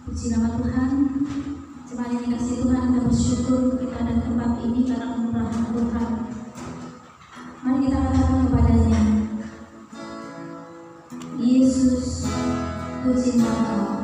Puji nama Tuhan. Jemaat yang dikasihi Tuhan, kita bersyukur kita ada di tempat ini karena kemurahan Tuhan. Mari kita katakan kepadanya, Yesus, puji nama Kau.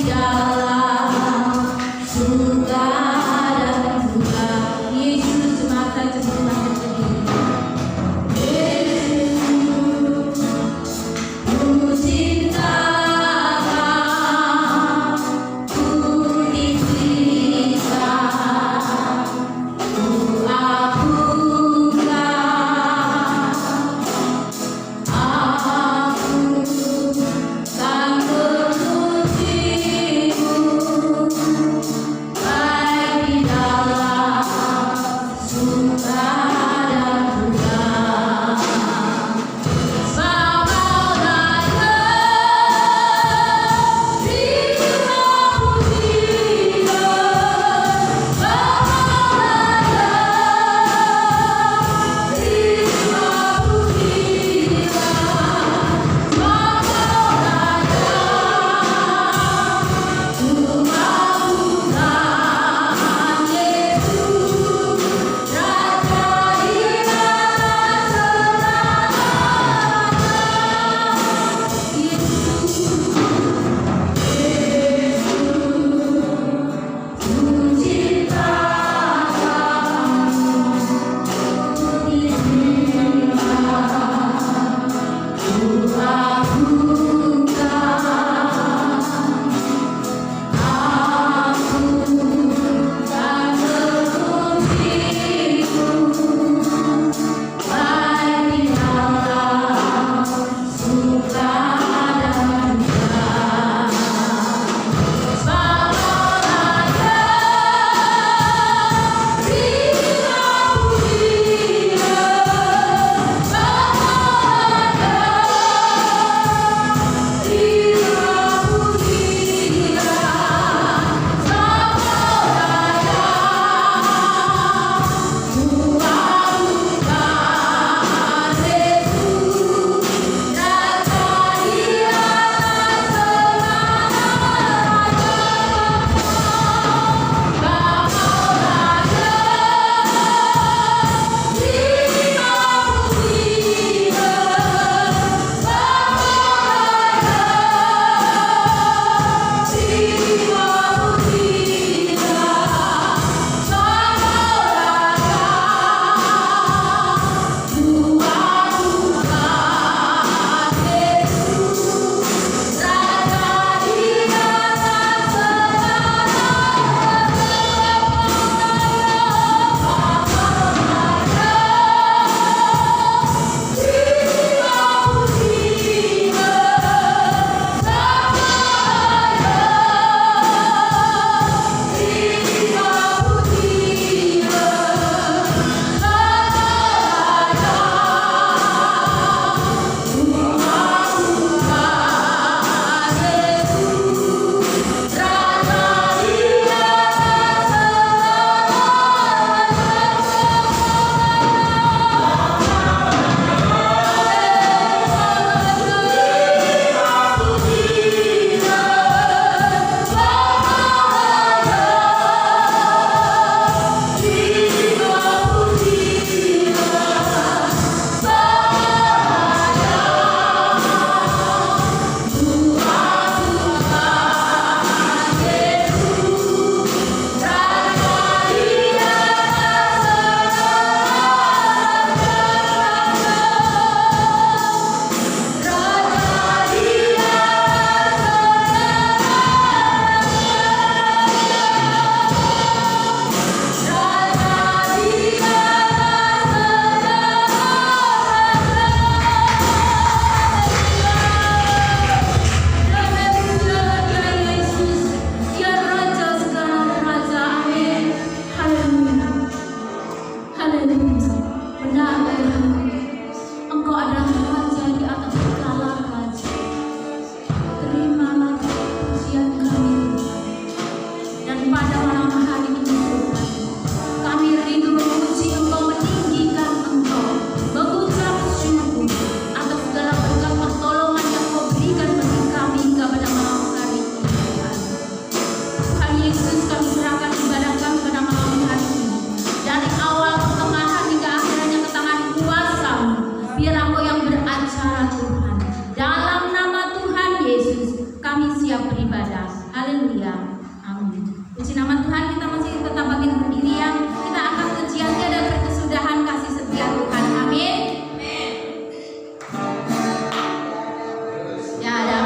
Dalam Puji nama Tuhan, kita masih tetap bagi pendirian. Kita akan pujian tiada berkesudahan kasih setia Tuhan. Amin. Tiada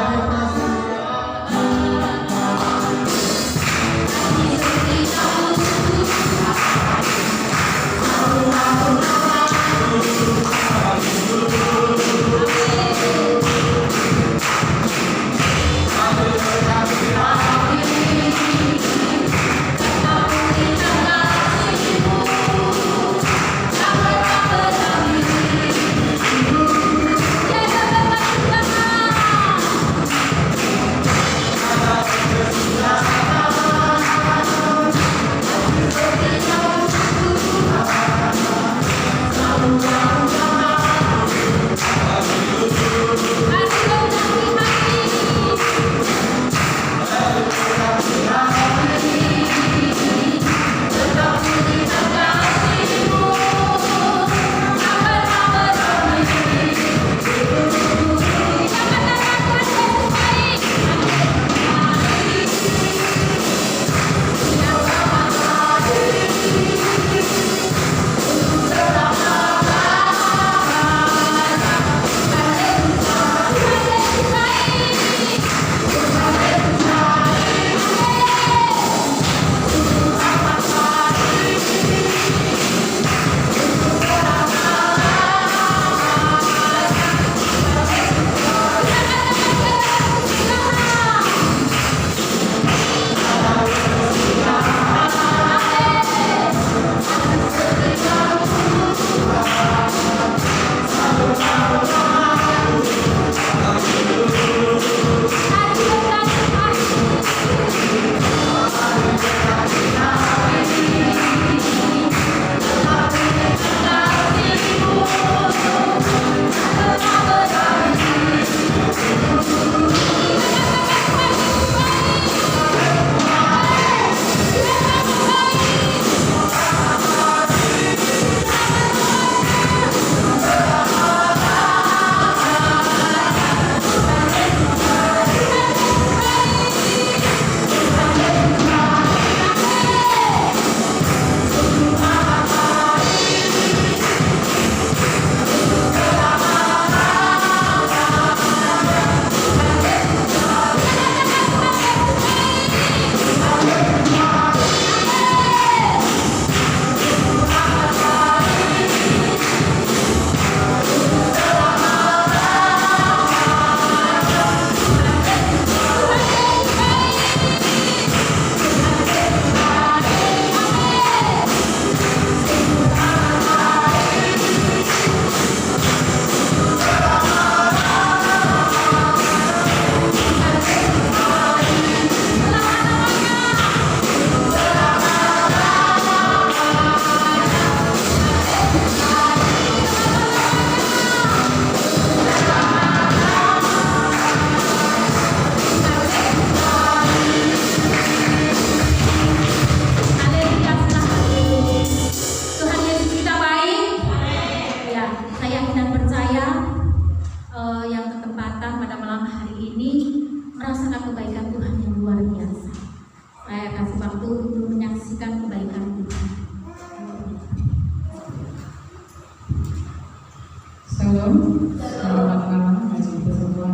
Selamat malam Bapak semua.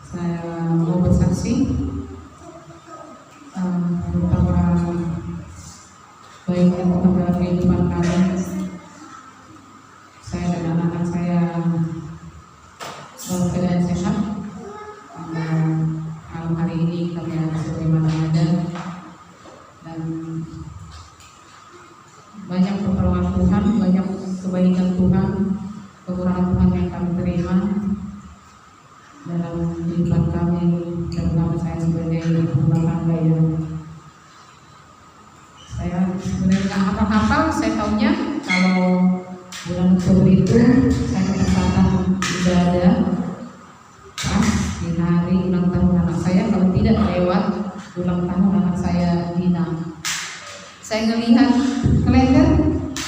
Saya mau bersaksi betapa baiknya Tuhan dalam kehidupan kami. Saya dan anak-anak saya dalam keadaan sehat. Malam hari ini kami ada sebagaimana dan banyak pertolongan Tuhan, banyak kebaikan Tuhan, kekurangan Tuhan yang kami terima dalam kehidupan kami, terutama saya sebagai ibu rumah tangga yang saya sebenarnya nggak hafal-hafal. Saya tahunya kalau bulan Oktober itu saya kesempatan ibadah pas di hari ulang tahun anak saya, kalau tidak lewat ulang tahun anak saya Dina. Saya ngelihat kalender,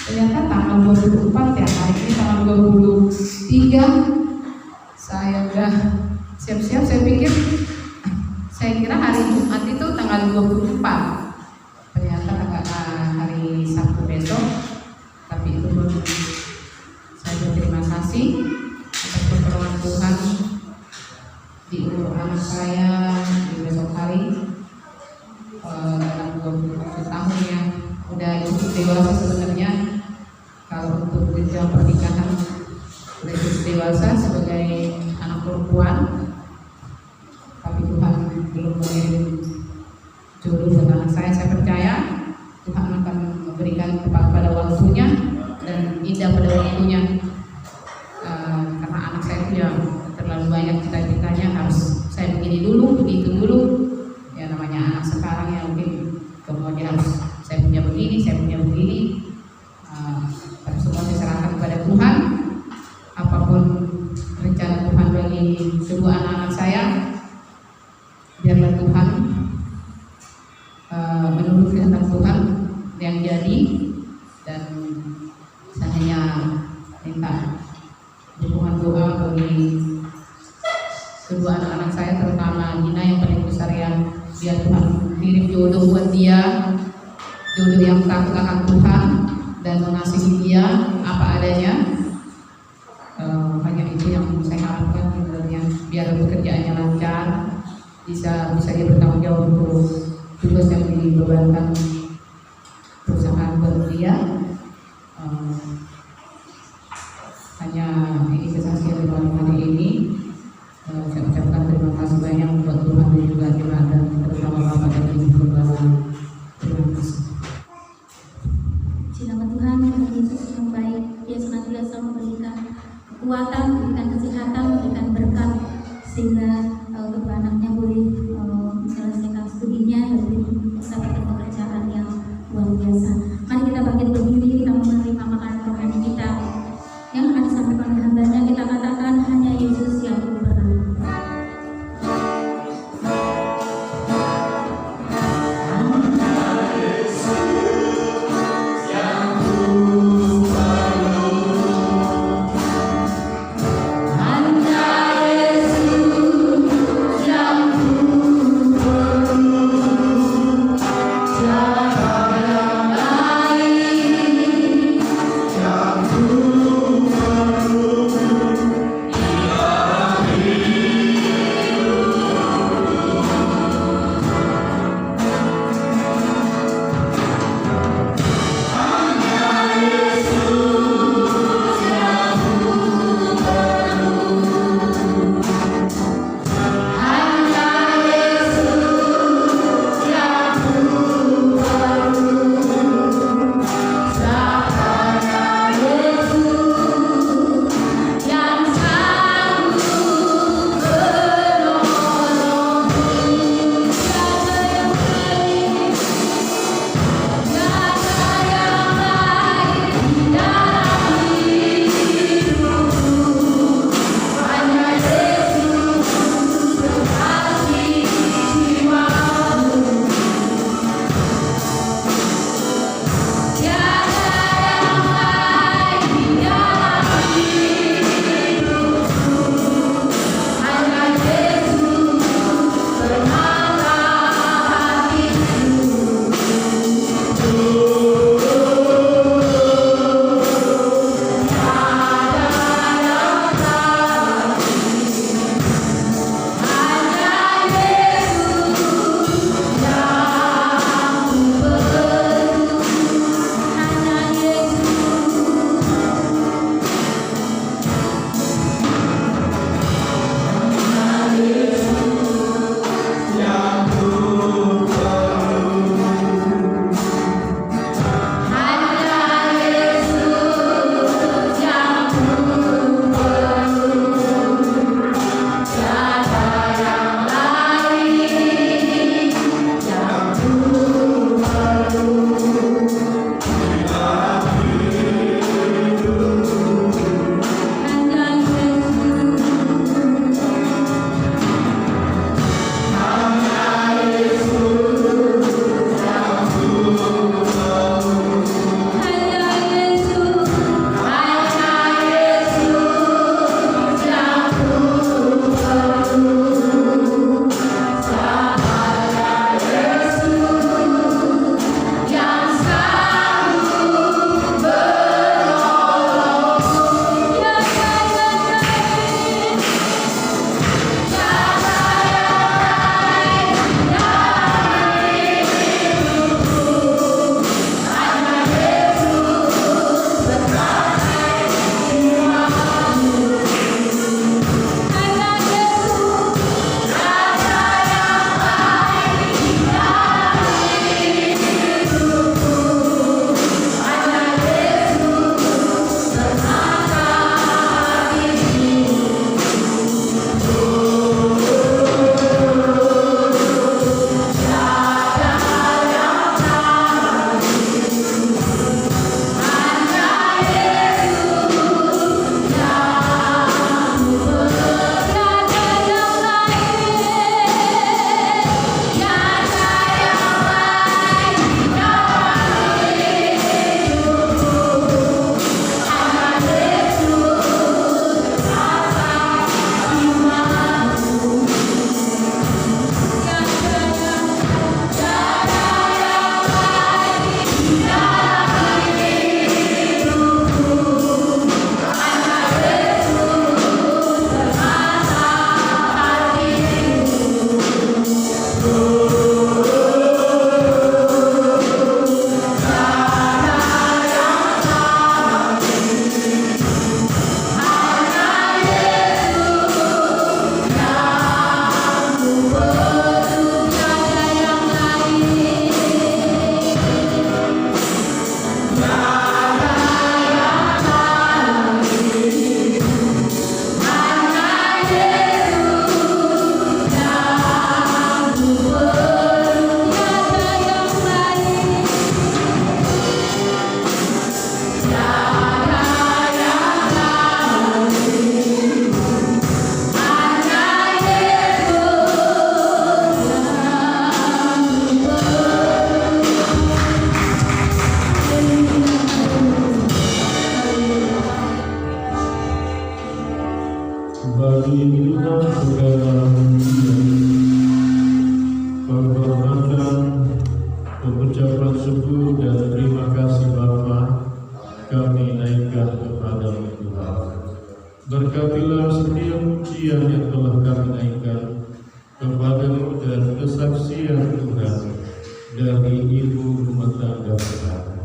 ternyata tanggal 24 ya, hari ini tanggal 23. Saya udah siap-siap, saya kira hari Jumat itu tanggal 24. anak saya di besok hari dalam 27 tahun yang udah cukup dewasa sebenarnya. Kalau untuk jenjang pernikahan udah cukup dewasa sebagai anak perempuan, tapi Tuhan belum mengirim jodoh buat anak saya. Saya percaya Tuhan akan memberikan tepat pada waktunya dan indah pada waktunya. Karena anak saya itu ya terlalu banyak cita-citanya, harus saya begini dulu, begitu dulu. Ya namanya anak sekarang ya mungkin kemudian harus saya punya begini, saya punya begini. Tapi semua saya serahkan kepada Tuhan. Apapun rencana Tuhan bagi kedua anak-anak saya, biarlah Tuhan menurut kehendak Tuhan yang jadi. Dan saya hanya minta dukungan doa bagi kedua anak-anak saya, terutama Nina yang paling besar, yang biar Tuhan kirim jodoh buat dia, jodoh yang takut akan Tuhan dan mengasihi dia apa adanya. Hanya itu yang saya harapkan sebenarnya, biar pekerjaannya lancar, bisa dia bertanggung jawab untuk tugas yang dibebankan perusahaan buat dia. Hanya ini kesaksian hari ini. Saya ucapkan terima kasih banyak buat Tuhan dan juga jemaat dan terutama Bapak dan Ibu Saudara. Terima kasih. Nama Tuhan, Tuhan Yesus yang baik, Dia senantiasa memberikan kekuatan, memberikan kesehatan, memberikan berkat, sehingga kedua anaknya boleh menyelesaikan studinya dan mendapatkan pekerjaan yang Berkatilah setiap pujian yang telah kami naikkan kepada-Mu dan kesaksian Tuhan dari ibu rumah tangga kami.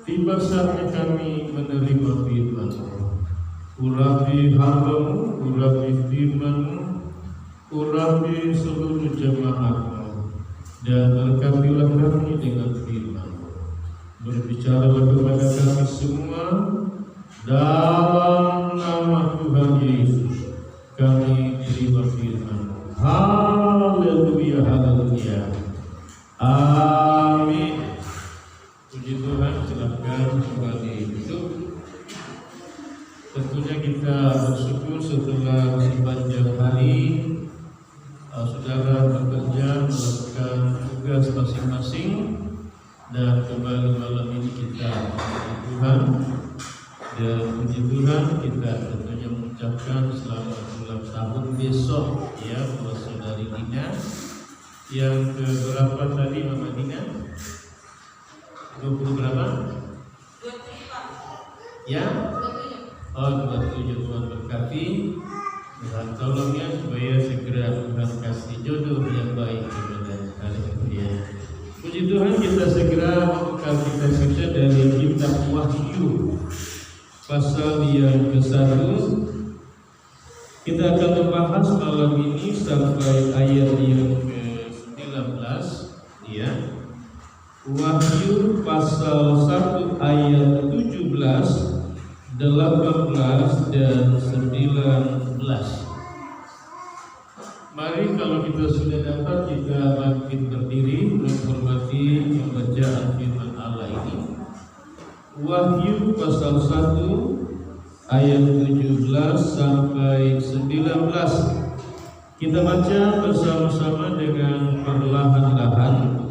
Tiba saatnya kami menerima firman-Mu. Urapi hamba-Mu, urapi firman-Mu, urapi seluruh jemaat-Mu, dan berkatilah kami dengan firman-Mu. Berbicaralah kepada kami semua dalam nama Tuhan Yesus. Kami terima firman-Mu. Haleluya, haleluya. Amin. Puji Tuhan, silakan kembali duduk. Tentunya kita bersyukur setelah sepanjang hari saudara bekerja melakukan tugas masing-masing, dan kembali malam ini kita puji Tuhan. Dan puji Tuhan, kita tentunya mengucapkan selamat ulang tahun besok ya buat saudari Dina yang ke berapa tadi Mama Dina? 20 berapa? 27 ya? Oh 27. Tuhan berkati, Tuhan tolong ya supaya segera Tuhan kasih jodoh yang baik kepada kalian. Puji Tuhan, kita segera membuka kita baca dari kitab Wahyu pasal yang ke-1. Kita akan membahas malam ini sampai ayat yang ke-19 ya. Wahyu pasal 1 ayat 17, 18 dan 19. Mari kalau kita sudah dapat, kita bangkit berdiri menghormati pembacaan firman Allah ini. Wahyu pasal 1 ayat 17 sampai 19. Kita baca bersama-sama dengan perlahan-lahan.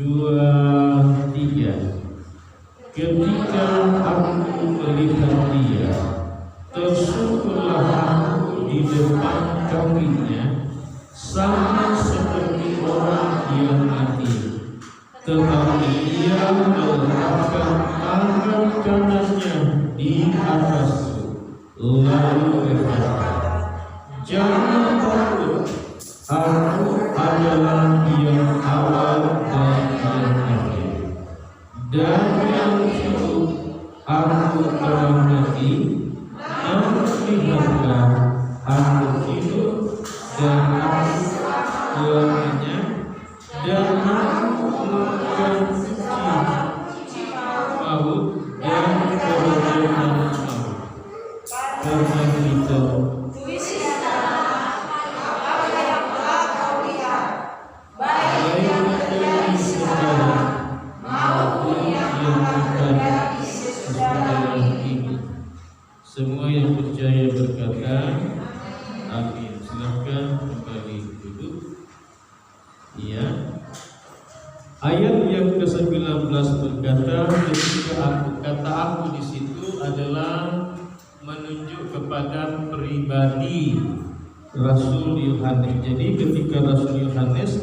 2, 3. Ketika aku melihat Dia, tersungkurlah aku di depan kakinya, sama seperti orang yang mati. Tetapi Ia meletakkan tangan kanannya di atasku, lalu berkata, jangan takut, aku adalah yang awal dan yang akhir, dan yang hidup. Aku telah mati, namun lihatlah, aku hidup, dan aku selamanya, dan aku melakukan kunci maut dan kerajaan maut. Karena itu semua yang percaya berkata amin. Silahkan kembali duduk. Iya. Ayat yang ke-19 berkata, ketika kata aku di situ adalah menunjuk kepada pribadi Rasul Yohanes. Jadi ketika Rasul Yohanes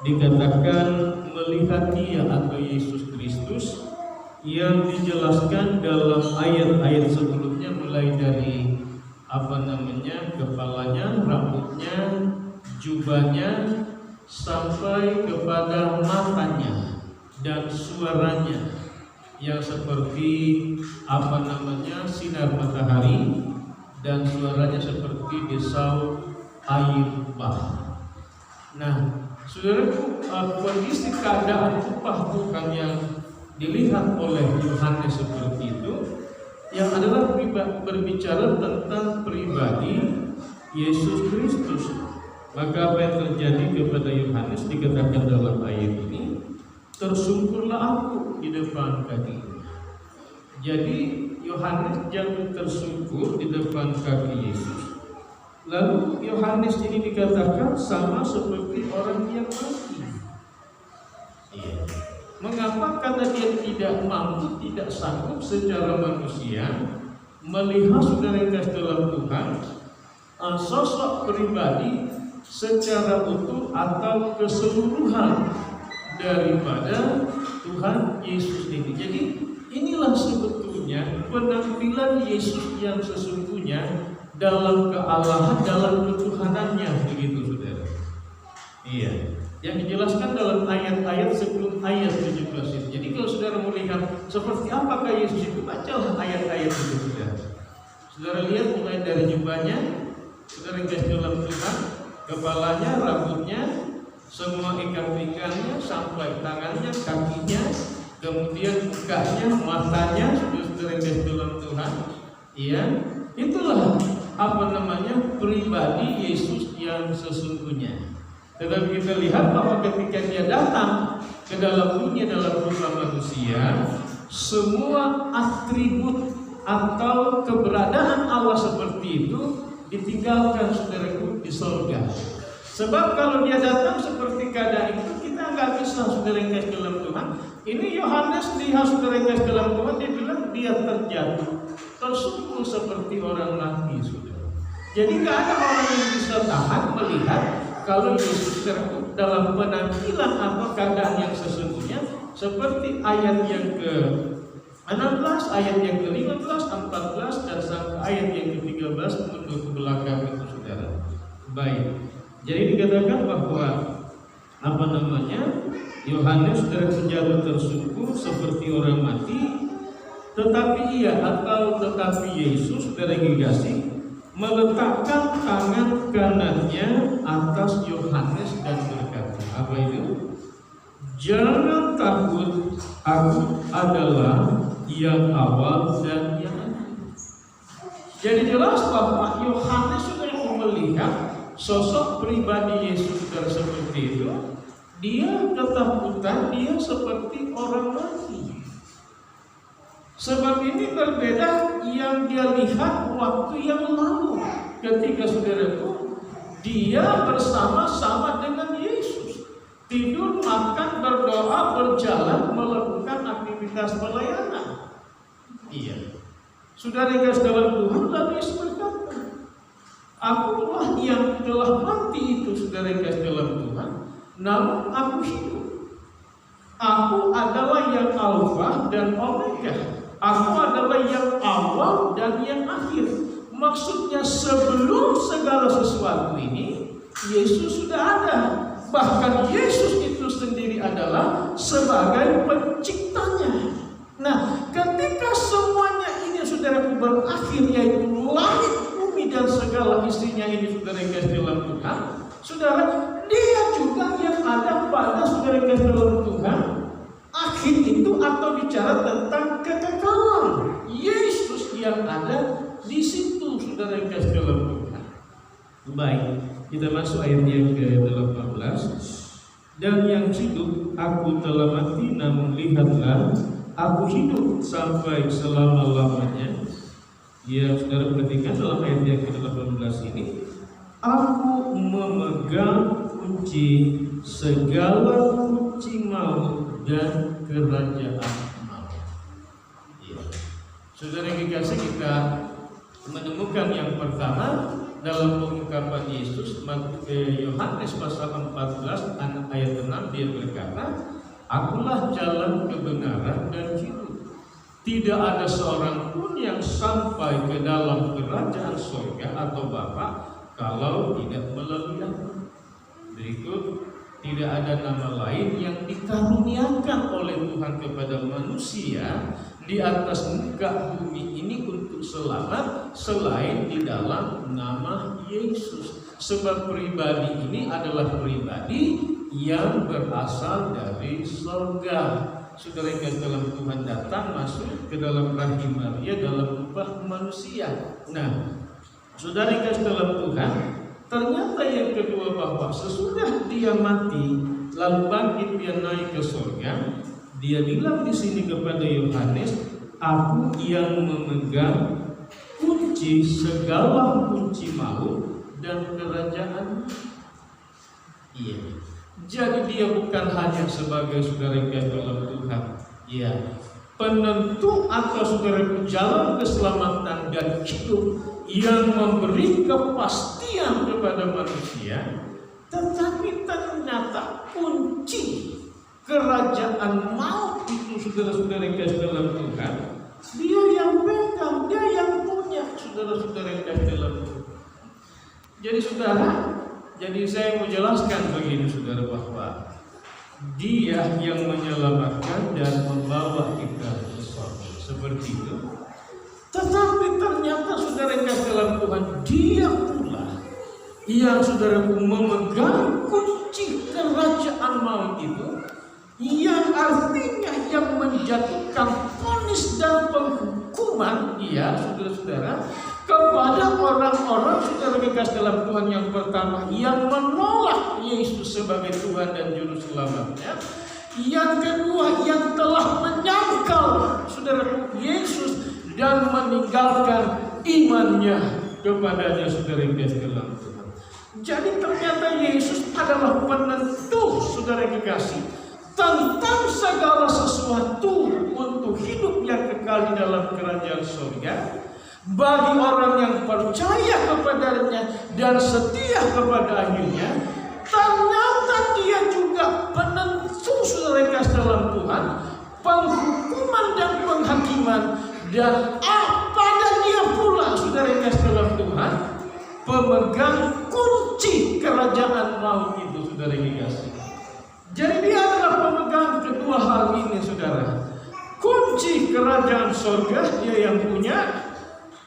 dikatakan melihat Dia atau Yesus Kristus, yang dijelaskan dalam ayat-ayat sebelumnya mulai dari kepalanya, rambutnya, jubahnya, sampai kepada matanya dan suaranya yang seperti sinar matahari, dan suaranya seperti desau air bah. Nah, saudaraku, kondisi keadaan upah Tuhan yang dilihat oleh Yohanes seperti itu, yang adalah berbicara tentang pribadi Yesus Kristus. Maka apa yang terjadi kepada Yohanes dikatakan dalam ayat ini, tersungkurlah aku di depan kakinya. Jadi Yohanes jangan tersungkur di depan kaki Yesus. Lalu Yohanes ini dikatakan sama seperti orang yang mati. Iya. Mengapa? Karena dia tidak mampu, tidak sanggup secara manusia melihat saudara yang kasih dalam Tuhan, sosok pribadi secara utuh atau keseluruhan daripada Tuhan Yesus ini. Jadi inilah sebetulnya penampilan Yesus yang sesungguhnya dalam kealahan, dalam ketuhanannya, begitu saudara. Iya, yang dijelaskan dalam ayat-ayat sebelum ayat 17 itu. Jadi kalau saudara melihat seperti apakah Yesus itu, bacalah ayat-ayat itu saudara. Saudara lihat mulai dari jubahnya, saudara kasih dalam Tuhan, kepalanya, rambutnya, semua ikat-ikatnya, sampai tangannya, kakinya, kemudian mukanya, matanya, saudara kasih dalam Tuhan. Iya, itulah pribadi Yesus yang sesungguhnya. Tetapi kita lihat bahwa ketika dia datang ke dalam dunia dalam rupa manusia, semua atribut atau keberadaan Allah seperti itu ditinggalkan saudaraku di surga. Sebab kalau dia datang seperti keadaan itu, kita nggak bisa saudara yang kasih dalam Tuhan. Ini Yohanes lihat saudara yang kasih dalam Tuhan, dia bilang dia terjatuh, tersungkur seperti orang mati saudara. Jadi nggak ada orang yang bisa tahan melihat kalau Yesus dalam penampilan atau keadaan yang sesungguhnya, seperti ayat yang ke-16, ayat yang ke-15, 14 dan sampai ayat yang ke-13 mundur ke belakang itu saudara. Baik. Jadi dikatakan bahwa Yohanes terjatuh tersungkur seperti orang mati, tetapi Yesus saudara kasih meletakkan tangan kanannya atas Yohanes dan berkata, apa itu? Jangan takut, aku adalah yang awal dan yang akhir. Jadi jelas bahwa Yohanes sudah melihat sosok pribadi Yesus seperti itu. Dia ketakutan, dia seperti orang mati. Sebab ini berbeda yang dia lihat waktu yang lalu, ketika saudaraku dia bersama-sama dengan Yesus, tidur, makan, berdoa, berjalan, melakukan aktivitas pelayanan. Iya, saudara yang dalam Tuhan, lalu Yesus berkata, akulah yang telah mati itu, saudara yang dalam Tuhan, namun aku hidup. Aku adalah yang Alfa dan Omega. Aku adalah yang awal dan yang akhir. Maksudnya sebelum segala sesuatu ini, Yesus sudah ada. Bahkan Yesus itu sendiri adalah sebagai penciptanya. Nah, ketika semuanya ini saudara berakhir, yaitu langit, bumi dan segala isinya ini saudara kasih dalam Tuhan, saudara, dia juga yang ada pada saudara kasih dalam Tuhan. Akhir itu atau bicara tentang kekekalan, Yesus yang ada di situ saudara yang kasih dalam Tuhan. Baik, kita masuk ayat yang ke-18. Dan yang hidup, aku telah mati, namun lihatlah, aku hidup sampai selama-lamanya. Ya, saudara perhatikan dalam ayat yang ke-18 ini, aku memegang kunci segala kunci maut dan kerajaan maut. Ya. Saudara yang dikasih, kita menemukan yang pertama dalam pengungkapan Yesus, Yohanes pasal 14 ayat 6, dia berkata, akulah jalan kebenaran dan hidup. Tidak ada seorang pun yang sampai ke dalam kerajaan surga atau Bapa kalau tidak melalui aku. Berikut, tidak ada nama lain yang dikaruniakan oleh Tuhan kepada manusia di atas muka bumi ini untuk selamat selain di dalam nama Yesus. Sebab pribadi ini adalah pribadi yang berasal dari surga. Saudara yang dalam Tuhan datang masuk ke dalam rahim Maria dalam rupa manusia. Nah, saudara yang dalam Tuhan, ternyata yang kedua bahwa sesudah dia mati lalu bangkit dia naik ke surga, dia bilang di sini kepada Yohanes, aku yang memegang kunci segala kunci maut dan kerajaan. Iya. Jadi dia bukan hanya sebagai saudara yang dalam Tuhan, ya, penentu atau saudara jalan keselamatan dan hidup yang memberi kepastian kepada manusia, tetapi ternyata kunci kerajaan maut itu saudara-saudara yang dalam Tuhan, dia yang pegang, dia yang punya. saudara-saudara yang kasih dalam Tuhan. Jadi saudara, saya mau jelaskan begini saudara, bahwa Dia yang menyelamatkan dan membawa kita ke surga, seperti itu. Tetapi ternyata saudara yang kasih dalam Tuhan, Dia pula yang saudaraku memegang kunci kerajaan maut itu, yang artinya yang menjatuhkan vonis dan penghukuman, ya saudara-saudara, kepada orang-orang saudara kekasih dalam Tuhan yang pertama yang menolak Yesus sebagai Tuhan dan Juru Selamatnya. Yang kedua, yang telah menyangkal saudara Yesus dan meninggalkan imannya kepadanya saudara kekasih dalam Tuhan. Jadi ternyata Yesus adalah penentu saudara kekasih tentang segala sesuatu untuk hidup yang kekal di dalam kerajaan surga. Bagi orang yang percaya kepadanya dan setia kepada akhirnya, ternyata Dia juga penentu saudara kasih dalam Tuhan, penghukuman dan penghakiman, dan pada Dia pula saudara kasih dalam Tuhan, pemegang kunci kerajaan maut itu saudara kasih. Jadi Dia adalah pemegang kedua hal ini saudara. Kunci kerajaan surga Dia yang punya,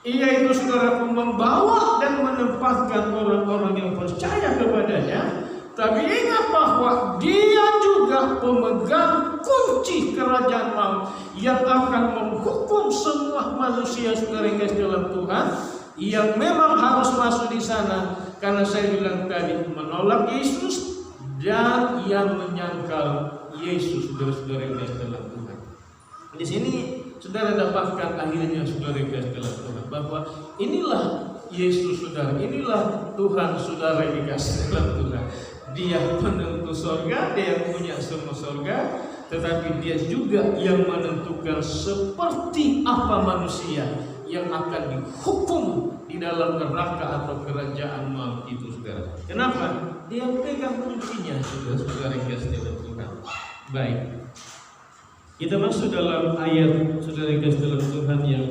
yaitu saudara membawa dan menempatkan orang-orang yang percaya kepadanya. Tapi ingat bahwa Dia juga pemegang kunci kerajaan maut yang akan menghukum semua manusia saudara yang kasih dalam Tuhan, yang memang harus masuk di sana. Karena saya bilang tadi, menolak Yesus dan yang menyangkal Yesus saudara-saudara yang kasih dalam Tuhan. Di sini saudara dapatkan akhirnya saudara yang kasih dalam Tuhan, bahwa inilah Yesus saudara, inilah Tuhan saudara yang dikasih dalam Tuhan. Dia penentu surga, Dia yang punya semua surga, tetapi Dia juga yang menentukan seperti apa manusia yang akan dihukum di dalam neraka atau kerajaan maut itu saudara. Kenapa? Dia pegang kuncinya saudara-saudara yang dikasih dalam Tuhan. Baik, kita masuk dalam ayat saudara yang kasih dalam Tuhan yang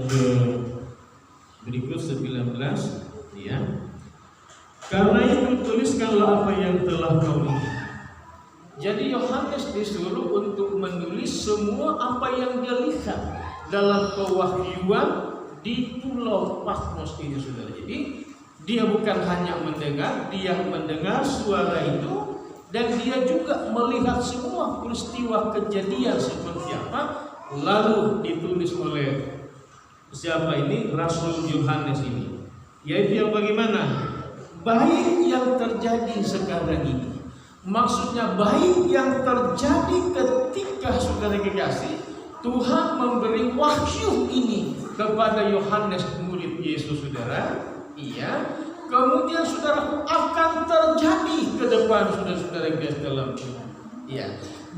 berikut 19, ya. Karena itu tuliskanlah apa yang telah kau lihat. Jadi Yohanes disuruh untuk menulis semua apa yang dia lihat dalam pewahyuan di Pulau Patmos ini saudara. Jadi dia bukan hanya mendengar, dia mendengar suara itu, dan dia juga melihat semua peristiwa kejadian seperti apa, lalu ditulis oleh siapa ini? Rasul Yohanes ini. Yaitu yang bagaimana? Baik yang terjadi sekarang ini. Maksudnya baik yang terjadi ketika saudara kekasih Tuhan memberi wahyu ini kepada Yohanes murid Yesus saudara. Iya. Kemudian saudara akan terjadi ke depan saudara-saudara kekasih dalam Tuhan. Iya.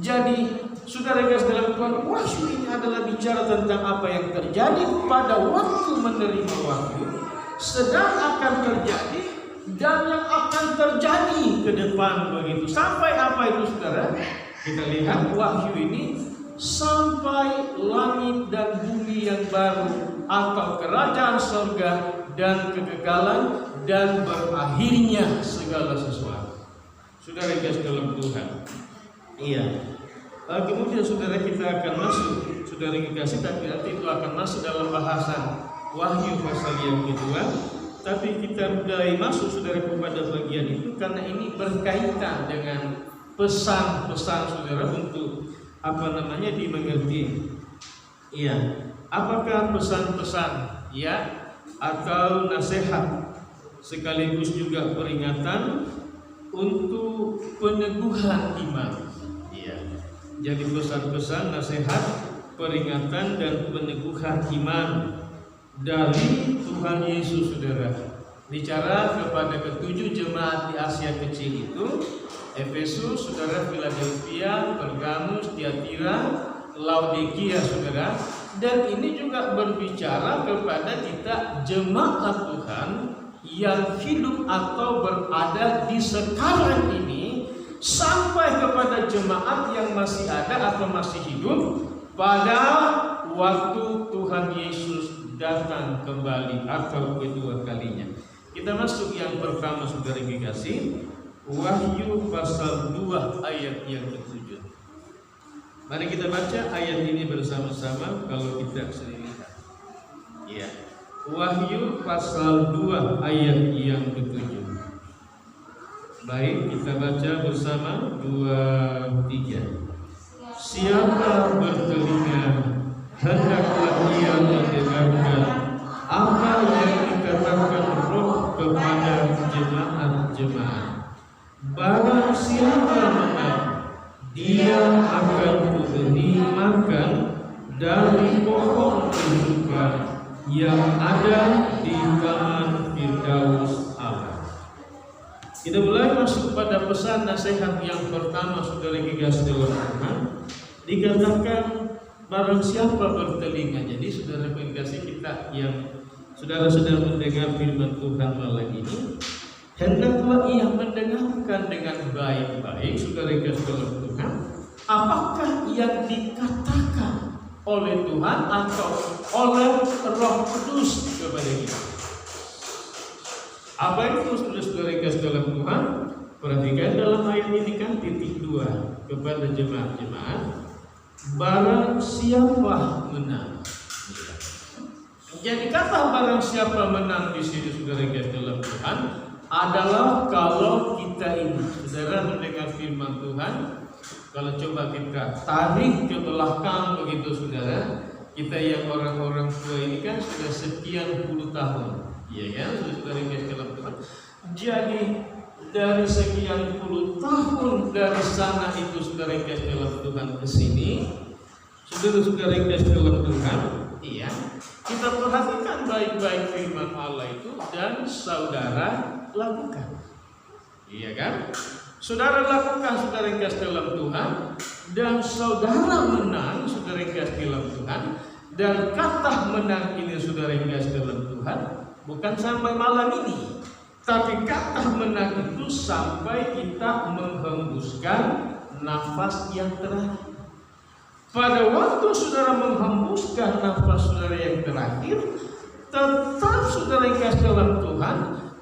Jadi saudara kekasih dalam Tuhan, wahyu ini adalah bicara tentang apa yang terjadi pada waktu menerima wahyu, sedang akan terjadi, dan yang akan terjadi ke depan begitu. Sampai apa itu saudara? Kita lihat wahyu ini sampai langit dan bumi yang baru atau kerajaan surga dan kekekalan dan berakhirnya segala sesuatu. Saudara yang kasih dalam Tuhan. Iya. Kemudian saudara kita akan masuk, saudara yang kasih, tapi nanti itu akan masuk dalam bahasan wahyu pasal yang kedua. Tapi kita mulai masuk saudara kepada bagian itu karena ini berkaitan dengan pesan-pesan saudara untuk dimengerti. Iya. Apakah pesan-pesan ya atau nasihat sekaligus juga peringatan untuk peneguhan iman. Iya. Jadi pesan-pesan, nasihat, peringatan dan peneguhan iman dari Tuhan Yesus saudara. Bicara kepada ketujuh jemaat di Asia Kecil itu, Efesus saudara, Philadelphia, Pergamus, Tiatira, Laodikia saudara. Dan ini juga berbicara kepada kita jemaat Tuhan yang hidup atau berada di sekarang ini, sampai kepada jemaat yang masih ada atau masih hidup pada waktu Tuhan Yesus datang kembali atau kedua kalinya. Kita masuk yang pertama, saudara kekasih, Wahyu pasal 2 ayat yang ke-7. Mari kita baca ayat ini bersama-sama kalau kita sering lihat. Ya. Wahyu pasal 2 ayat yang ke-7. Baik, kita baca bersama 2, 3. Siapa bertelinga, hendaklah ia mendengarkan apa yang dikatakan Roh kepada jemaat-jemaat. Barang siapa menang, dia akan kuberi makan dari pohon kehidupan yang ada di taman Firdaus Allah. Kita mulai masuk pada pesan nasihat yang pertama, saudara kekasih dalam Tuhan. Dikatakan barang siapa bertelinga. Jadi saudara kekasih kita yang saudara sedang mendengar firman Tuhan malam ini, hendaklah ia mendengarkan dengan baik-baik, saudara kekasih dalam Tuhan, apakah yang dikatakan oleh Tuhan atau oleh Roh Kudus kepada kita. Apa itu saudara kekasih dalam Tuhan? Perhatikan dalam ayat ini kan titik 2 kepada jemaat-jemaat. Barang siapa menang. Jadi kata barang siapa menang di sini, saudara kekasih dalam Tuhan, adalah kalau kita ini, saudara mendengar firman Tuhan, kalau coba kita tarik ke belakang begitu, saudara, kita yang orang-orang tua ini kan sudah sekian puluh tahun, ya kan, saudara kekasih dalam Tuhan. Jadi dari sekian puluh tahun dari sana itu, saudara kekasih dalam Tuhan, ke sini, saudara-saudara kekasih dalam Tuhan, iya, kita perhatikan baik-baik firman Allah itu dan saudara lakukan, iya kan? Saudara lakukan, saudara kekasih dalam Tuhan, dan saudara menang, saudara kekasih dalam Tuhan. Dan kata menang ini, saudara kekasih dalam Tuhan, bukan sampai malam ini, tapi kata menang itu sampai kita menghembuskan nafas yang terakhir. Pada waktu saudara menghembuskan nafas saudara yang terakhir, tetap saudara kekasih dalam Tuhan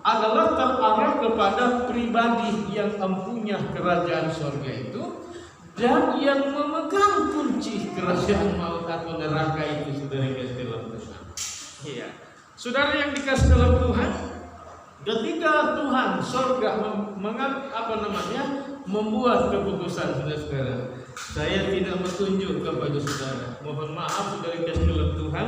adalah terarah kepada pribadi yang empunya kerajaan surga itu dan yang memegang kunci kerajaan maut atau neraka itu, saudara yang dikasih dalam Tuhan. Iya, saudara yang dikasih dalam Tuhan, ketika Tuhan surga membuat keputusan, saudara, saya tidak menunjuk kepada saudara. Mohon maaf, saudara yang dikasih dalam Tuhan.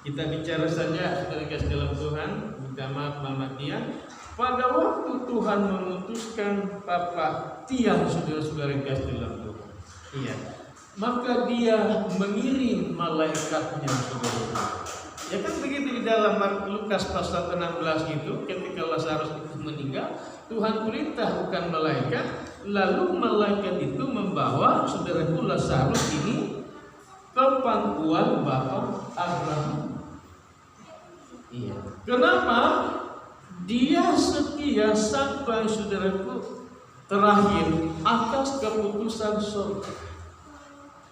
Kita bicara saja, saudara kasih dalam Tuhan, minta maaf Mama Tian. Pada waktu Tuhan memutuskan Papa Tian, saudara-saudara kasih dalam Tuhan, iya, maka Dia mengirim malaikatnya, saudara. Ya kan begitu di dalam Lukas pasal 16 itu, ketika Lazarus itu meninggal, Tuhan perintahkan malaikat, lalu malaikat itu membawa saudaraku Lazarus ini ke pangkuan Bapak Abraham. Iya. Kenapa? Dia setia sampai, saudaraku, terakhir atas keputusan surga.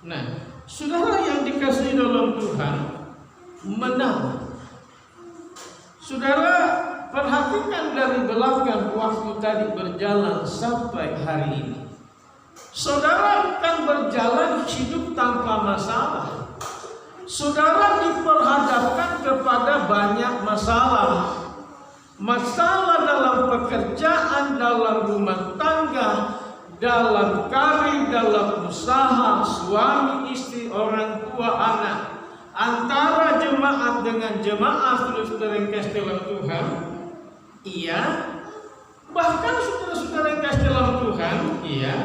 Nah, saudara yang dikasihi dalam Tuhan, menang. Saudara perhatikan dari belakang waktu tadi berjalan sampai hari ini. Saudara akan berjalan hidup tanpa masalah. Saudara diperhadapkan kepada banyak masalah. Masalah dalam pekerjaan, dalam rumah tangga, dalam karir, dalam usaha, suami, istri, orang tua, anak. Antara jemaat dengan jemaat, saudara-saudara yang kasih dalam Tuhan. Iya. Bahkan saudara-saudara yang kasih dalam Tuhan, iya,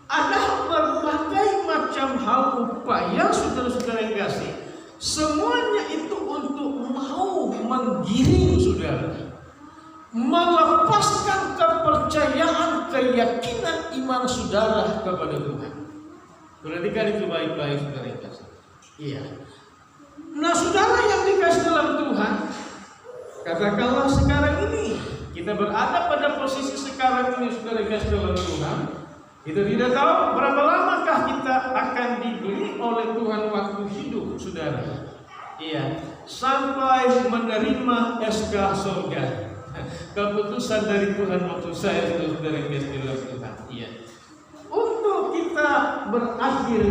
ada berbagai macam hal upaya, saudara-saudara yang kasih. Semuanya itu untuk mau menggiring saudara, melepaskan kepercayaan, keyakinan iman saudara kepada Tuhan. Perhatikan itu baik-baik, saudara yang kasih. Iya. Nah, saudara yang dikasih dalam Tuhan, katakanlah sekarang ini kita berada pada posisi sekarang ini, saudara yang dikasih dalam Tuhan. Kita tidak tahu berapa lamakah kita akan diberi oleh Tuhan waktu hidup, saudara. Iya. sampai menerima SK surga. Keputusan dari Tuhan untuk saya, saudara yang dalam Tuhan. Iya. Untuk kita berakhir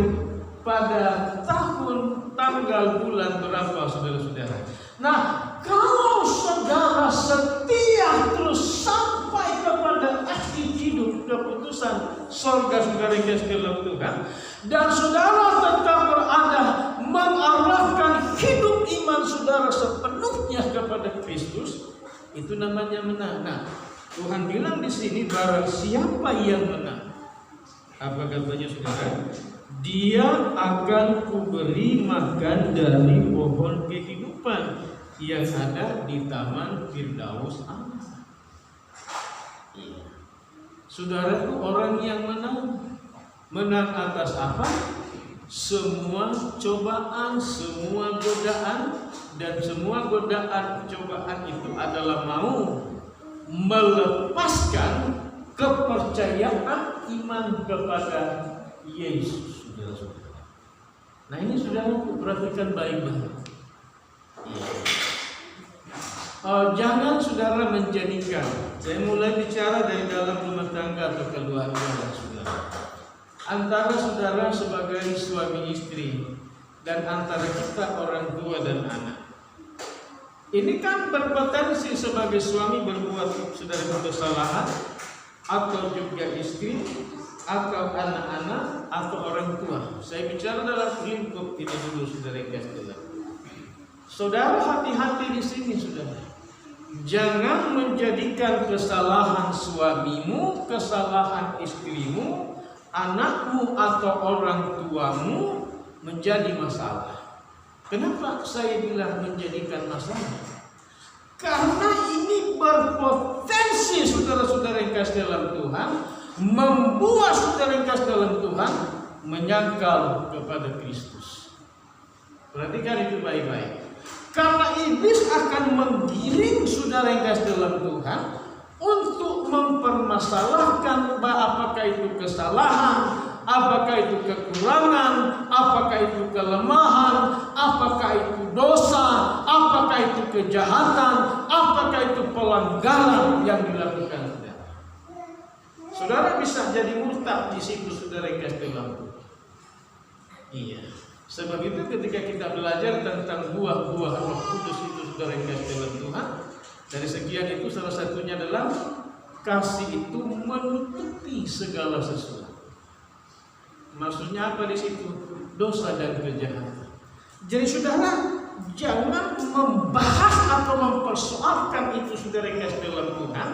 pada tahun, tanggal, bulan berapa, saudara-saudara? Nah, kalau saudara setia terus sampai kepada akhir hidup, keputusan surga, saudara yang dalam Tuhan, dan saudara tetap berada mengarahkan hidup iman saudara sepenuhnya kepada Kristus, itu namanya menang. Nah, Tuhan bilang di sini, barang siapa yang menang, apa katanya saudara? Dia akan kuberi makan dari pohon kehidupan yang ada di Taman Firdaus Allah. Saudara itu orang yang menang. Menang atas apa? Semua cobaan, semua godaan, dan semua godaan cobaan itu adalah mau melepaskan kepercayaan iman kepada Yesus. Nah, ini saudara perhatikan baik-baik. Jangan saudara menjadikan, saya mulai bicara dari dalam rumah tangga atau keluarga, saudara. Antara saudara sebagai suami istri dan antara kita orang tua dan anak. Ini kan berpotensi sebagai suami berbuat saudara kesalahan, atau juga istri, atau anak-anak, atau orang tua. Saya bicara dalam lingkup ini dulu, saudara kasih. Saudara hati-hati di sini, saudara. Jangan menjadikan kesalahan suamimu, kesalahan istrimu, anakmu atau orang tuamu menjadi masalah. Kenapa saya bilang menjadikan masalah? Karena ini berpotensi, saudara-saudara yang kasih dalam Tuhan, membuat saudara yang kasih dalam Tuhan menyangkal kepada Kristus. Perhatikan itu baik-baik. Karena iblis akan menggiring saudara yang kasih dalam Tuhan untuk mempermasalahkan apakah itu kesalahan, apakah itu kekurangan, apakah itu kelemahan, apakah itu dosa, apakah itu kejahatan, apakah itu pelanggaran yang dilakukan saudara. Saudara bisa jadi murtad di situ, saudara yang kasih dalam Tuhan. Iya. Sebab itu ketika kita belajar tentang buah-buah Roh Kudus itu, saudara yang kasih dalam Tuhan, dari sekian itu salah satunya adalah kasih itu menutupi segala sesuatu. Maksudnya apa di situ? Dosa dan kejahatan. Jadi saudara jangan membahas atau mempersoalkan itu, saudara yang kasih dalam Tuhan,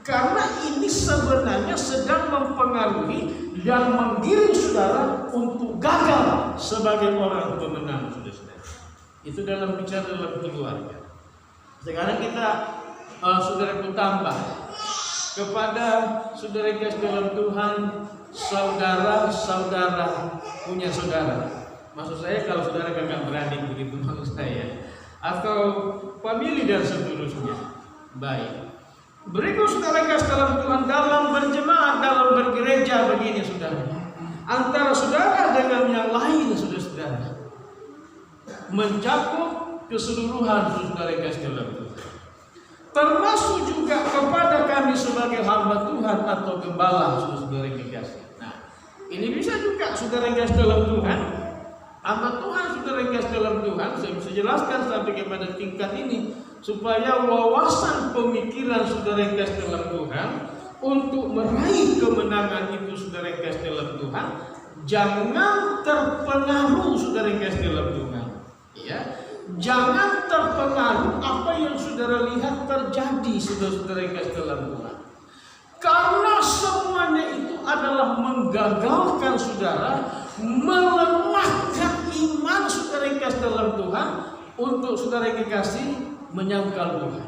karena ini sebenarnya sedang mempengaruhi dan menggiring saudara untuk gagal sebagai orang pemenang, saudara. Itu dalam bicara dalam keluarga. Sekarang kita saudaraku tambah kepada saudara yang kasih dalam Tuhan, saudara-saudara punya saudara. Maksud saya kalau saudara kakak beradik begitu maksud saya, atau famili dan seterusnya. Baik. Berikut saudara kasih dalam Tuhan dalam berjemaat, dalam bergereja begini saudara. Antara saudara dengan yang lain, saudara-saudara, mencakup keseluruhan saudara kasih dalam Tuhan. Termasuk juga kepada kami sebagai hamba Tuhan atau gembala, saudara kasih. Nah, ini bisa juga saudara kasih dalam Tuhan, hamba Tuhan, saudara kasih dalam Tuhan. Saya bisa jelaskan sampai kepada tingkat ini supaya wawasan pemikiran saudara yang kasih dalam Tuhan untuk meraih kemenangan itu, saudara yang kasih dalam Tuhan, jangan terpengaruh saudara yang kasih dalam Tuhan. Ya, jangan terpengaruh apa yang saudara lihat terjadi, saudara-saudara yang kasih dalam Tuhan. Karena semuanya itu adalah menggagalkan saudara, melemahkan iman saudara yang kasih dalam Tuhan untuk saudara yang kasih menyangkal Tuhan.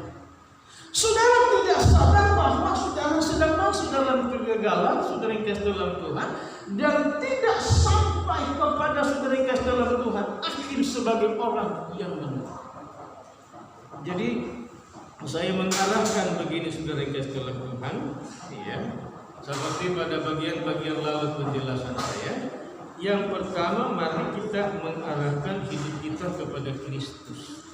Saudara tidak sadar bahwa saudara sedang masuk dalam kegagalan, saudara yang kasih dalam Tuhan, dan tidak sampai kepada saudara yang kasih dalam Tuhan akhir sebagai orang yang benar. Jadi saya mengarahkan begini, saudara yang kasih dalam Tuhan, ya, seperti pada bagian-bagian lalu penjelasan saya. Yang pertama, mari kita mengarahkan hidup kita kepada Kristus.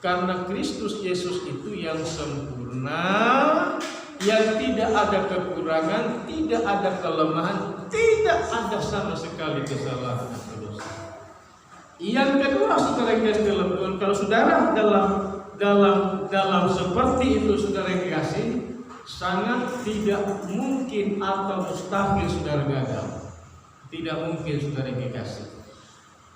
Karena Kristus Yesus itu yang sempurna, yang tidak ada kekurangan, tidak ada kelemahan, tidak ada sama sekali kesalahan atau dosa. Yang kedua, saudara yang kasih dalam Tuhan, kalau saudara dalam seperti itu, saudara yang kasih, sangat tidak mungkin atau mustahil saudara gagal. Tidak mungkin saudara yang kasih.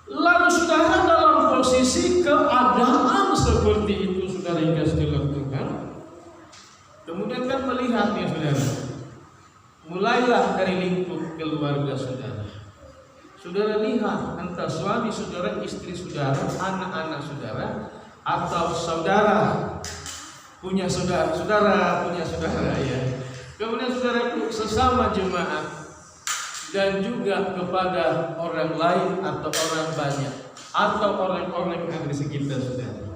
Lalu saudara dalam posisi keadaan seperti itu, saudara yang kasih dalam Tuhan, kemudian kan melihat ya saudara, mulailah dari lingkup keluarga saudara. Saudara lihat entah suami saudara, istri saudara, anak-anak saudara, atau saudara punya saudara ya. Kemudian saudara sesama jemaat, dan juga kepada orang lain atau orang banyak atau orang-orang yang ada di sekitar saudara.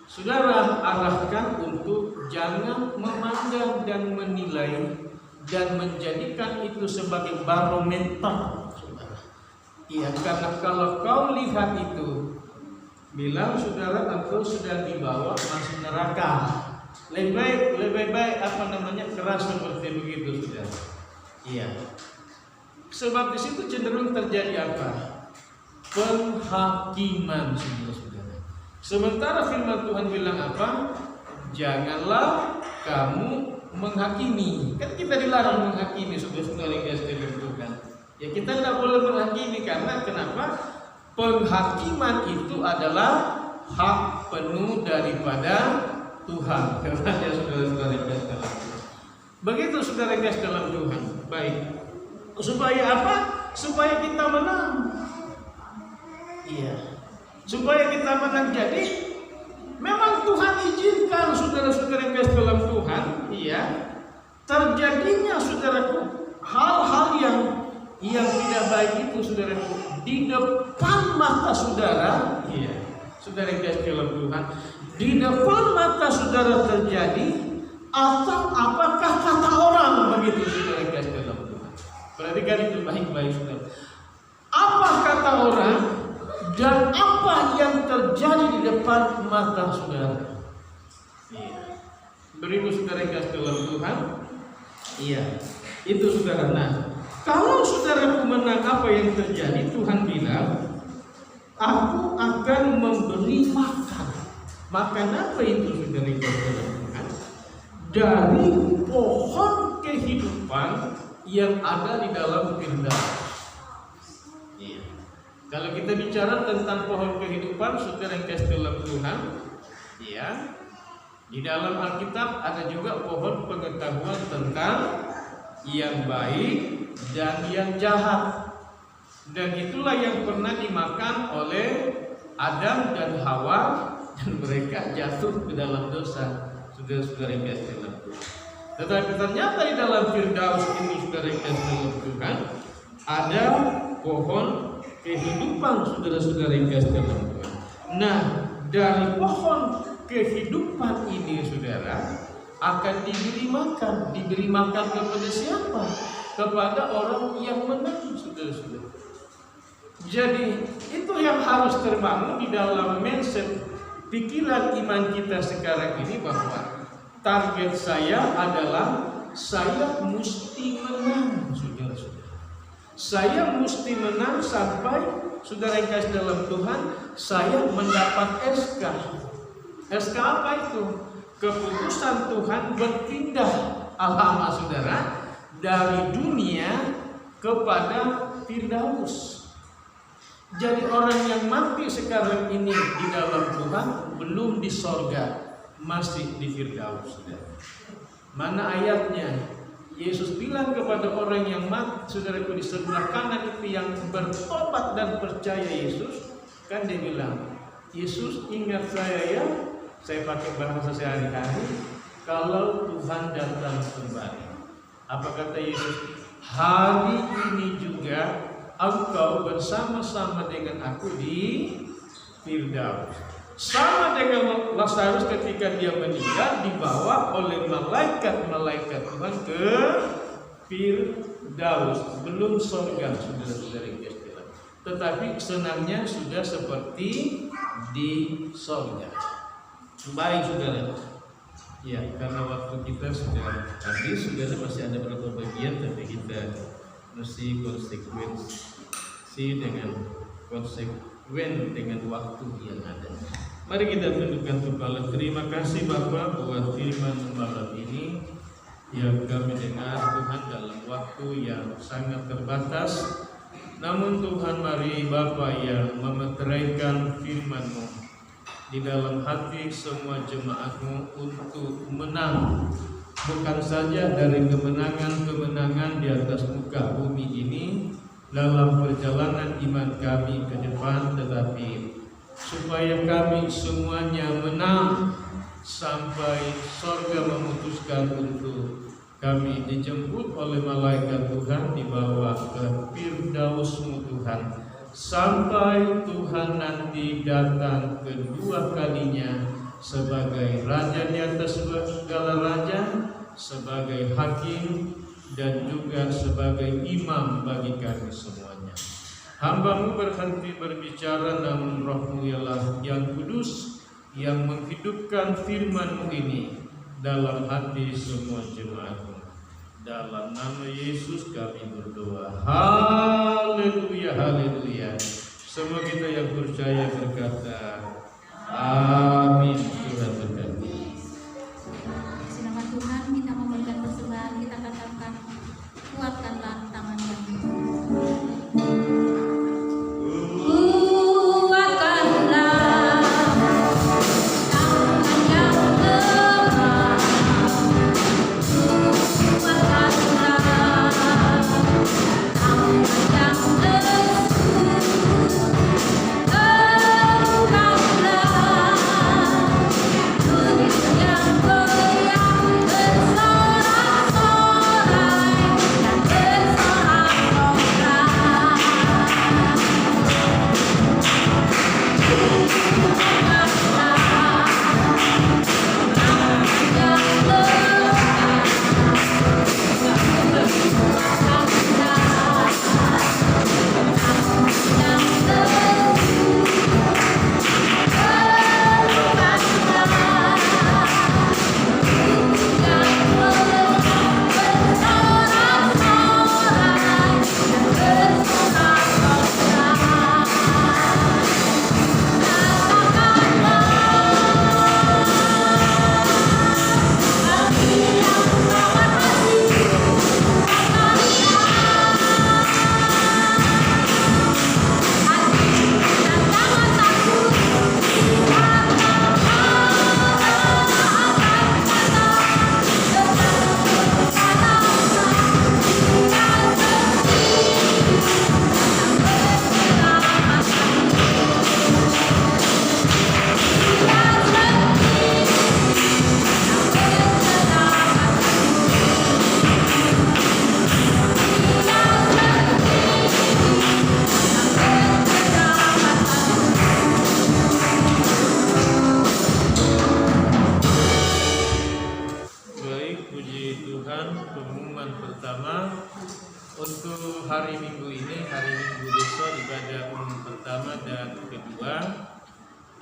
Saudara arahkan untuk jangan memandang dan menilai dan menjadikan itu sebagai barometer, saudara. Iya, karena kalau kau lihat itu, bilang saudara engkau sedang dibawa masuk neraka. Lebih baik keras seperti begitu, saudara. Iya. Sebab di situ cenderung terjadi apa? Penghakiman, saudara-saudara. Sementara firman Tuhan bilang apa? Janganlah kamu menghakimi. Kan kita dilarang menghakimi, saudara-saudara yang kasih Tuhan. Ya kita tidak boleh menghakimi karena kenapa? Penghakiman itu adalah hak penuh daripada Tuhan. Karena ya saudara-saudara yang kasih dalam Tuhan. Begitu saudara yang kasih dalam Tuhan. Baik. Supaya apa? Supaya kita menang. Iya. Supaya kita menang. Jadi memang Tuhan izinkan saudara-saudara yang kasih dalam Tuhan, iya, terjadinya saudaraku hal-hal yang tidak baik itu saudaraku di depan mata saudara, iya, saudara yang kasih dalam Tuhan, di depan mata saudara terjadi, atau apakah kata orang begitu saudara yang kasih dalam Tuhan. Perhatikan itu baik-baik saudara. Apa kata orang dan apa yang terjadi di depan mata saudara? Iya. Beribu saudara yang kasih dalam Tuhan. Iya. Itu saudara. Nah, kalau saudara menang, apa yang terjadi? Tuhan bilang, aku akan memberi makan. Makan apa itu saudara yang kasih dalam Tuhan? Dari pohon kehidupan yang ada di dalam Firdaus. Iya. Kalau kita bicara tentang pohon kehidupan, saudara yang kasih dalam Tuhan, iya, di dalam Alkitab ada juga pohon pengetahuan tentang yang baik dan yang jahat. Dan itulah yang pernah dimakan oleh Adam dan Hawa, dan mereka jatuh ke dalam dosa. Saudara-saudara yang kasih dalam Tuhan. Tetapi ternyata di dalam Firdaus ini, saudara yang kasih dalam Tuhan, ada pohon kehidupan, saudara-saudara yang kasih dalam Tuhan. Nah, dari pohon kehidupan ini, saudara, akan diberi makan kepada siapa? Kepada orang yang menang, saudara-saudara. Jadi itu yang harus terbangun di dalam mindset pikiran iman kita sekarang ini, bahwa target saya adalah saya mesti menang, saudara-saudara. Saya mesti menang sampai saudara yang kasih dalam Tuhan, saya mendapat SK. SK apa itu? Keputusan Tuhan berpindah alamat saudara dari dunia kepada Firdaus. Jadi orang yang mati sekarang ini di dalam Tuhan belum di sorga, masih di Firdaus, saudara. Mana ayatnya? Yesus bilang kepada orang yang mati, saudaraku, di sebelah kanan itu yang bertobat dan percaya Yesus, kan dia bilang, Yesus ingat saya ya, saya pakai bahasa sehari-hari, kalau Tuhan datang kembali. Apa kata Yesus? Hari ini juga engkau bersama-sama dengan aku di Firdaus. Sama dengan Lazarus ketika dia meninggal, dibawa oleh malaikat-malaikat Tuhan ke Firdaus, belum surga, saudara-saudara yang kasih. Tetapi senangnya sudah seperti di surga. Baik saudara. Ya, karena waktu kita sudah habis, saudara masih ada beberapa bagian, tapi kita mesti konsekuen dengan waktu yang ada. Mari kita tundukkan kepala. Terima kasih Bapa buat firman malam ini yang kami dengar Tuhan dalam waktu yang sangat terbatas. Namun Tuhan, mari Bapa yang memeteraikan firman-Mu di dalam hati semua jemaat-Mu untuk menang, bukan saja dari kemenangan-kemenangan di atas muka bumi ini dalam perjalanan iman kami ke depan, tetapi supaya kami semuanya menang sampai sorga memutuskan untuk kami dijemput oleh malaikat Tuhan dibawa ke Firdaus-Mu Tuhan, sampai Tuhan nanti datang kedua kalinya sebagai Raja di atas segala raja, sebagai hakim, dan juga sebagai imam bagi kami semuanya. Hamba-Mu berhenti berbicara, namun Roh-Mu ialah yang kudus yang menghidupkan firman-Mu ini dalam hati semua jemaat-Mu. Dalam nama Yesus kami berdoa. Haleluya, haleluya. Semua kita yang percaya berkata amin. Tuhan berkati. Silakan Tuhan, kita memberikan persembahan, kita katakan kuatkanlah tangan kami.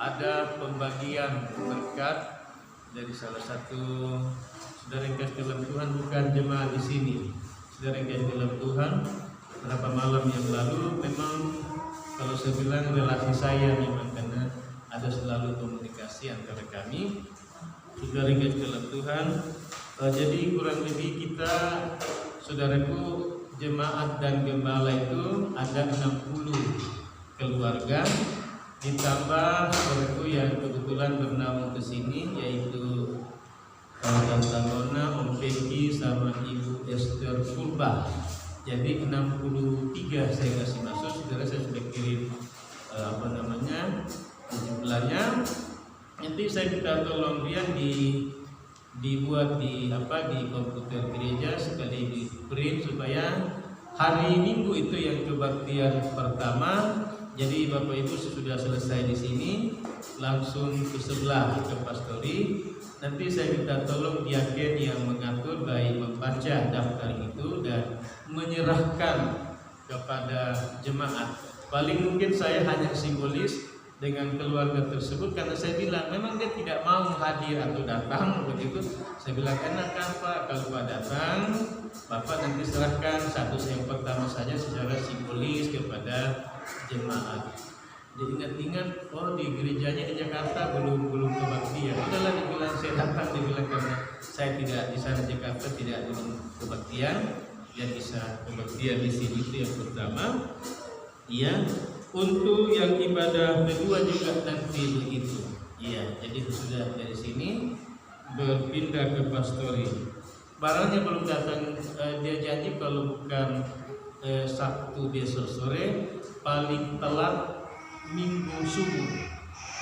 Ada pembagian berkat dari salah satu saudara yang kasih dalam Tuhan, bukan jemaat di sini. Saudara yang kasih dalam Tuhan, beberapa malam yang lalu memang kalau saya bilang relasi saya memang karena ada selalu komunikasi antara kami saudara yang kasih dalam Tuhan. Jadi kurang lebih kita, saudaraku, jemaat dan gembala itu ada 60 keluarga, ditambah saudaraku yang kebetulan bernaung ke sini, yaitu Tante Mona, Om Peggy, sama Ibu Esther Purba. Jadi 63 saya kasih masuk. Saudara, saya sudah kirim jumlahnya. Nanti saya minta tolong dia dibuat di komputer gereja, sekali di print supaya hari Minggu itu yang kebaktian pertama. Jadi Bapak Ibu sudah selesai di sini, langsung ke sebelah ke pastori. Nanti saya minta tolong diaken yang mengatur, baik membaca daftar itu dan menyerahkan kepada jemaat. Paling mungkin saya hanya simbolis dengan keluarga tersebut, karena saya bilang memang dia tidak mau hadir atau datang begitu. Saya bilang enak kan Pak, kalau Pak datang, Bapak nanti serahkan status yang pertama saja secara simbolis kepada jemaat. Diingat-ingat, oh di gerejanya di Jakarta belum kebaktian. Udahlah dibilang saya datang, dibilang karena saya tidak di sana Jakarta tidak kebaktian, dia bisa kebaktian di sini. Itu yang pertama. Iya. Untuk yang ibadah kedua juga nanti begitu. Iya, jadi sudah dari sini berpindah ke pastori. Barangnya belum datang, dia janji kalau bukan Sabtu besok sore, paling telat Minggu subuh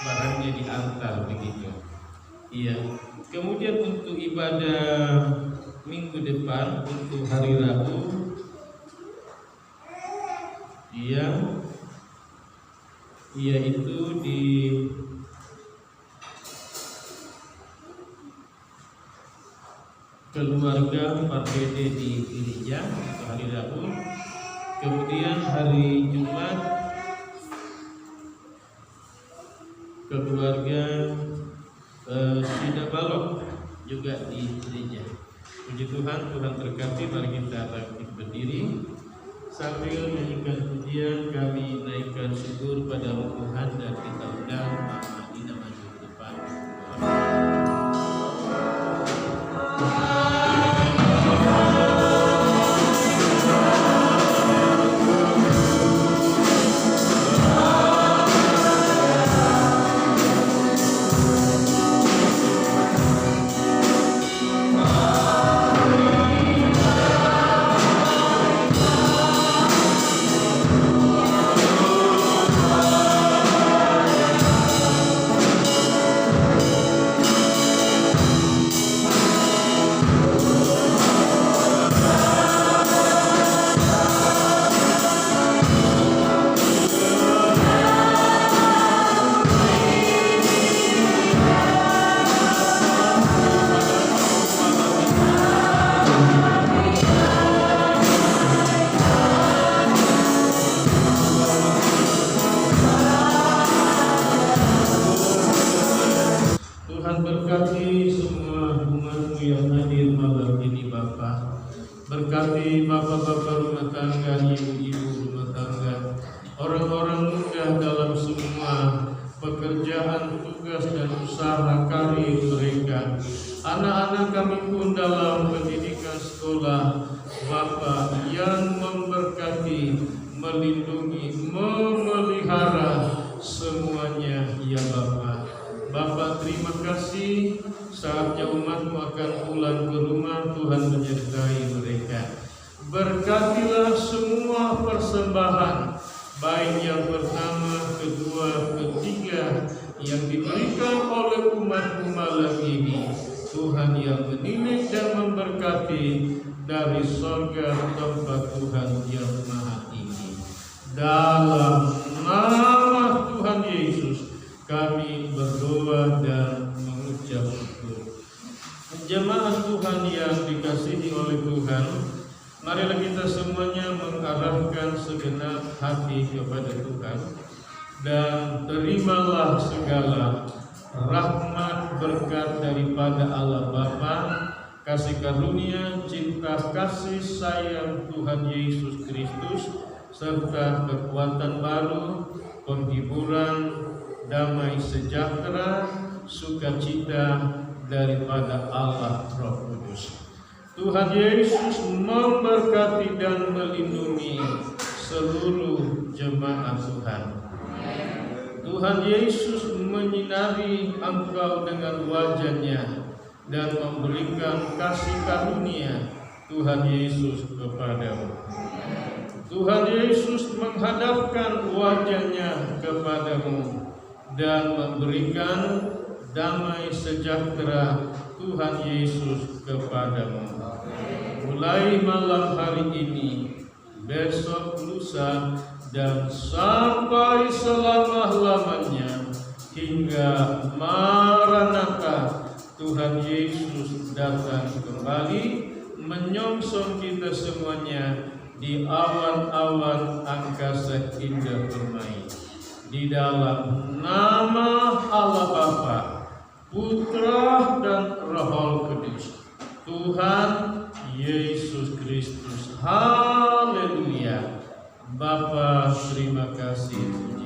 barangnya diantar begitu. Iya. Kemudian untuk ibadah minggu depan untuk hari Rabu, yaitu di keluarga Pardede di gereja hari Rabu. Kemudian hari Jumat keluarga Sida Balok juga di gereja. Puji Tuhan, Tuhan berkati. Mari kita bangkit berdiri sambil menyanyikan pujian. Kami naikkan syukur pada Tuhan dan kita undang Mama Dina maju ke depan. Berkati semua umatmu yang hadir malam ini Bapa. Berkati bapak-bapak rumah tangga, ibu-ibu rumah tangga, orang-orang muda dalam semua pekerjaan, tugas dan usaha karir mereka. Anak-anak kami pun dalam pendidikan sekolah, Bapa yang memberkati, melindungi, memelihara semuanya ya Bapa. Bapa, terima kasih. Saatnya umatmu akan pulang ke rumah. Tuhan menyertai mereka. Berkatilah semua persembahan, baik yang pertama, kedua, ketiga, yang diberikan oleh umatmu malam ini. Tuhan yang menilai dan memberkati dari sorga tempat Tuhan yang maha tinggi. Dalam nama Tuhan Yesus kami berdoa dan mengucap syukur. Jemaat Tuhan yang dikasihi oleh Tuhan, marilah kita semuanya mengarahkan segenap hati kepada Tuhan dan terimalah segala rahmat berkat daripada Allah Bapa, kasih karunia, cinta kasih sayang Tuhan Yesus Kristus, serta kekuatan baru, penghiburan, damai sejahtera, sukacita daripada Allah Roh Kudus. Tuhan Yesus memberkati dan melindungi seluruh jemaat Tuhan. Tuhan Yesus menyinari engkau dengan wajah-Nya dan memberikan kasih karunia Tuhan Yesus kepadamu. Tuhan Yesus menghadapkan wajah-Nya kepadamu dan memberikan damai sejahtera Tuhan Yesus kepadamu. Mulai malam hari ini, besok, lusa, dan sampai selama-lamanya hingga Maranatha, Tuhan Yesus datang kembali menyongsong kita semuanya di awan-awan angkasa indah bermain. di dalam nama Allah Bapa, Putra dan Roh Kudus, Tuhan Yesus Kristus. Haleluya. Bapa, terima kasih.